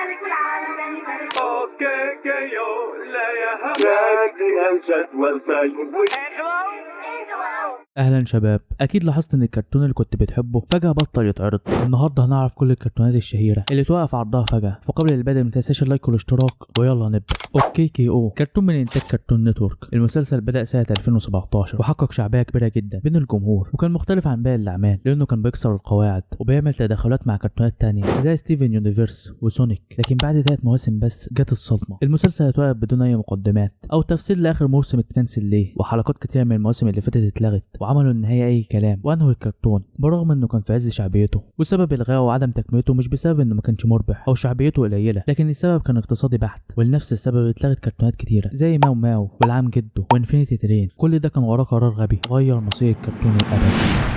مالك والعالم تاني مالك. اوكي يو لا يا اهلا شباب، اكيد لاحظت ان الكرتون اللي كنت بتحبه فجأة بطل يتعرض. النهارده هنعرف كل الكرتونات الشهيرة اللي توقف عرضها فجأة. فقبل البدء ما تنساش اللايك والاشتراك ويلا نبدأ. اوكي كي او كرتون من انتاج كرتون نتورك. المسلسل بدأ سنة 2017 وحقق شعبية كبيرة جدا بين الجمهور، وكان مختلف عن باقي الاعمال لانه كان بيكسر القواعد وبيعمل تداخلات مع كرتونات تانية زي ستيفن يونيفرس وسونيك. لكن بعد 3 مواسم بس جت الصدمة. المسلسل اتوقف بدون اي مقدمات او تفسير لاخر موسم اتكنسل ليه، وحلقات كتير من المواسم اللي فاتت اتلغت وعملوا النهاية اي كلام وانهوا الكرتون برغم انه كان في عز شعبيته. وسبب الغائه وعدم تكملته مش بسبب انه ما كانش مربح او شعبيته قليله، لكن السبب كان اقتصادي بحت. ولنفس السبب اتلغت كرتونات كتيره زي ماو ماو والعم جدو وانفينيتي ترين. كل ده كان وراه قرار غبي غير مصير الكرتون الابدي.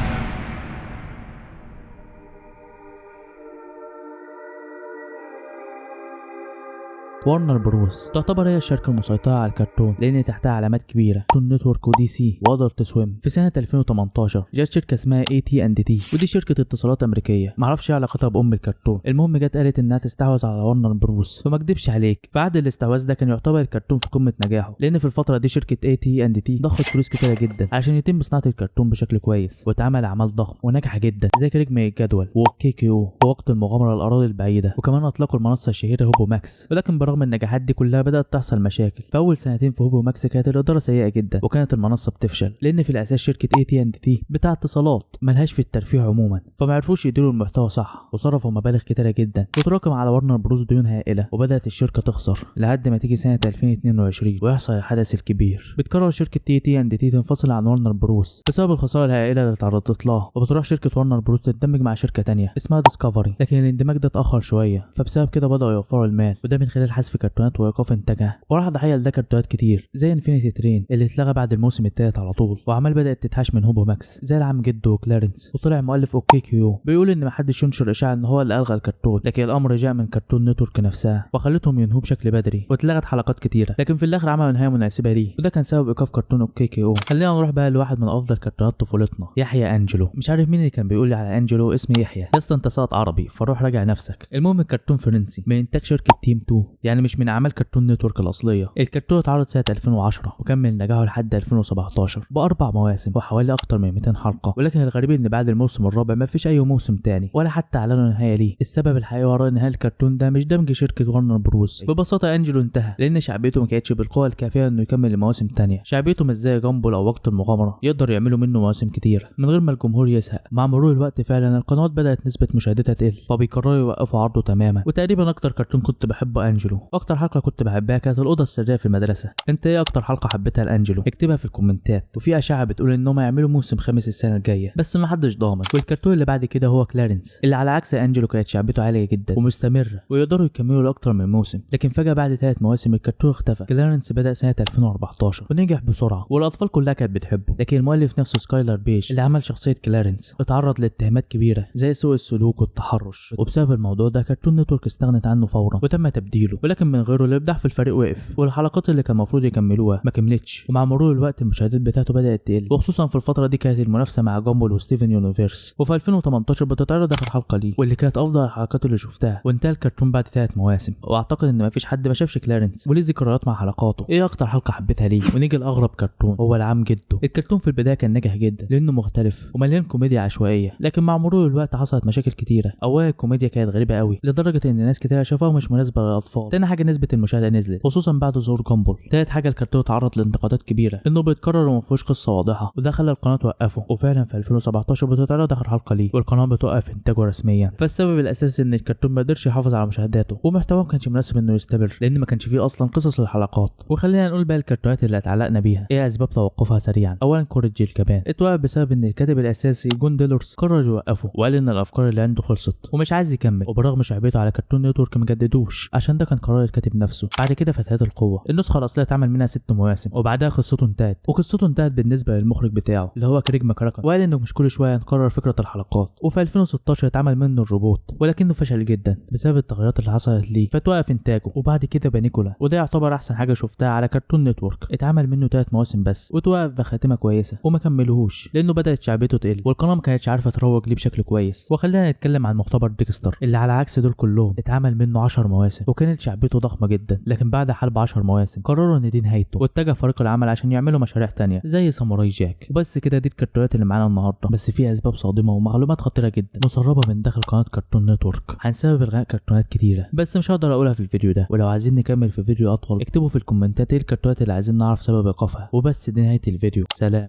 وارنر بروس تعتبر هي الشركة المسيطرة على الكرتون لأن تحتها علامات كبيرة كرتون نتورك ودي سي وادلت سويم. في سنة 2018 جت شركة اسمها AT&T ودي شركة اتصالات أمريكية، معرفش ايه علاقتها بأم الكرتون. المهم جت قالت إنها تستحوذ على وارنر بروس، فما اكدبش عليك في عقد الاستحواذ ده كان يعتبر الكرتون في قمة نجاحه، لأن في الفترة دي شركة AT&T ضخت فلوس كتيرة جدا عشان يتم صناعة الكرتون بشكل كويس، واتعمل أعمال ضخمة وناجحة جدا زي كريج الجدول وأوكي كيو ووقت المغامرة الأراضي البعيدة، وكمان أطلقوا المنصة الشهيرة هوبو ماكس. ولكن برغم النجاحات دي كلها بدأت تحصل مشاكل. في أول سنتين في هوبو ماكس كانت الإدارة سيئة جدا وكانت المنصة بتفشل، لأن في الأساس شركة AT&T بتاع اتصالات ملهاش في الترفيه عموما، فما عرفوش يديروا المحتوى صح وصرفوا مبالغ كتيرة جدا وتراكم على وارنر بروس ديون هائلة، وبدأت الشركة تخسر لحد ما تيجي سنة 2022 ويحصل الحدث الكبير. بتقرر شركة AT&T تنفصل عن وارنر بروس بسبب الخسارة الهائلة اللي تعرضت لها، وبتروح شركة وارنر بروس تندمج مع شركة تانية اسمها ديسكفري، لكن الاندماج ده اتأخر شوية، فبسبب كده بدأوا يوفروا المال، وده من خلال حذف كرتونات وإيقاف إنتاجها. وراح ضحية لده كرتونات كتير زي انفينيتي ترين اللي اتلغى بعد الموسم الثالث على طول، وعمال بدأت تتحاش من هوبو ماكس زي العم جدو وكلارنس. وطلع مؤلف اوكي كيو بيقول ان محدش ينشر اشاعة ان هو اللي الغى الكرتون، لكن الامر جاء من كرتون نتورك نفسها وخلتهم ينهوه بشكل بدري، واتلغت حلقات كتيره، لكن في الاخر عملوا نهايه مناسبه ليه، وده كان سبب ايقاف كرتون اوكي كيو. خلينا نروح بقى لواحد من افضل كرتونات طفولتنا، يحيى انجلو. مش عارف مين اللي كان بيقول لي على انجلو اسم يحيى يا اسطى، انت ساقط عربي فروح راجع نفسك. المهم الكرتون فرنسي من انتاج شركه تيم 2، يعني مش من اعمال كرتون نتورك الاصليه. الكرتون اتعرض سنه 2010 وكمل نجاحه لحد 2017 باربع مواسم وحوالي اكتر من 200 حلقه، ولكن الغريب ان بعد الموسم الرابع ما فيش اي موسم تاني ولا حتى اعلنوا نهايه ليه. السبب الحقيقي وراء نهايه الكرتون ده مش دمج شركه وارنر بروس، ببساطه انجلو انتهى لان شعبيته ما كانتش بالقوه الكافيه انه يكمل المواسم تانية. شعبيته مش زي جامبل او وقت المغامره يقدر يعملوا منه مواسم كتير من غير ما الجمهور يزهق. مع مرور الوقت فعلا القنوات بدات نسبه مشاهدتها تقل، فبيقرروا يوقفوا عرضه تماما. وتقريبا اكتر كرتون كنت بحبه انجلو، واكتر حلقه كنت بحبها كانت الاوضه السريه في المدرسه. انت ايه اكتر حلقه حبيتها لانجلو؟ اكتبها في الكومنتات. وفي اشاعه بتقول انهم هيعملوا موسم خامس السنه الجايه بس ما حدش ضامن. والكرتون اللي بعد كده هو كلارنس اللي على عكس انجلو كانت شعبيته عاليه جدا ومستمره ويقدروا يكملوا لاكتر من موسم، لكن فجاه بعد 3 مواسم الكرتون اختفى. كلارنس بدا سنه 2014 ونجح بسرعه والاطفال كلها كانت بتحبه، لكن المؤلف نفسه سكايلر بيج اللي عمل شخصيه كلارنس اتعرض لاتهامات كبيره زي سوء السلوك والتحرش، وبسبب الموضوع ده كرتون نتورك استغنت عنه فورا وتم تبديله. ولكن من غيره الابداع في الفريق وقف، والحلقات اللي كان المفروض يكملوها ما كملتش، ومع مرور الوقت المشاهدات بتاعته بدات تقل، وخصوصا في الفتره دي كانت المنافسه مع جامبل وستيفن يونيفرس. وفي 2018 بتتعرض اخر حلقه ليه واللي كانت افضل الحلقات اللي شفتها، وانتهى الكرتون بعد 3 مواسم. واعتقد ان مفيش حد ما شافش كلارنس وليه ذكريات مع حلقاته. ايه اكتر حلقه حبيتها ليه؟ ونيجي لاغرب كرتون هو العم جدو. الكرتون في البدايه كان ناجح جدا لانه مختلف ومليان كوميديا عشوائيه، لكن مع مرور الوقت حصلت مشاكل كتيره. اولا الكوميديا كانت غريبه قوي لدرجه ان ناس كتير شافوها مش مناسبه للاطفال. تاني حاجه نسبه المشاهده نزلت خصوصا بعد ظهور جامبل. تالت حاجه الكرتون اتعرض لانتقادات كبيره انه بيتكرر وما فيهوش قصه واضحه، وده خلى القناه توقفه. وفعلا في 2017 بتتعرض اخر حلقه ليه والقناه بتوقف انتاجه رسميا. فالسبب الاساسي ان الكرتون ما قدرش يحافظ على مشاهداته ومحتواه ما كانش مناسب انه يستمر لان ما كانش فيه اصلا قصص للحلقات. وخلينا نقول بقى الكرتونات اللي اتعلقنا بيها ايه اسباب توقفها سريعا. اولا كوريج الكبان اتوقف بسبب ان الكاتب الاساسي جون ديلورز قرر يوقفه وقال ان الافكار اللي عنده خلصت ومش عايز يكمل، وبرغم شعبيته على كرتون نتورك ما جددوش عشان ده كان قرار الكاتب نفسه. بعد كده فتيات القوه، النسخه الاصليه اتعمل منها 6 مواسم وبعدها قصته انتهت، وقصته انتهت بالنسبه للمخرج بتاعه اللي هو كريج ماكراكن، وقال انه مش كل شويه نكرر فكره الحلقات. وفي 2016 اتعمل منه الروبوت ولكنه فشل جدا بسبب التغيرات اللي حصلت ليه فتوقف انتاجه. وبعد كده بانيكولا، وده يعتبر احسن حاجه شفتها على كرتون نتورك، اتعمل منه 3 مواسم بس وتوقف بخاتمه كويسه وما كملوهوش لانه بدات شعبيته تقل والقناه ما كانتش عارفه تروج ليه بشكل كويس. وخلينا نتكلم عن مختبر ديكستر اللي على عكس دول كلهم اتعمل منه 10 مواسم وكانت شعبيته ضخمه جدا، لكن بعد حلب 10 مواسم قرروا ان دي نهايته واتجه فريق العمل عشان يعملوا مشاريع تانية زي ساموراي جاك. وبس كده دي الكرتونات اللي معانا النهارده، بس في اسباب صادمه ومعلومات خطيره جدا مسربه من داخل قناه كرتون نتورك عن سبب الغاء كرتونات كتيره، بس مش هقدر اقولها في الفيديو ده. ولو عايزين نكمل في فيديو اطول اكتبوا في الكومنتات ايه الكرتونات اللي عايزين نعرف سبب ايقافها. وبس دي نهايه الفيديو، سلام.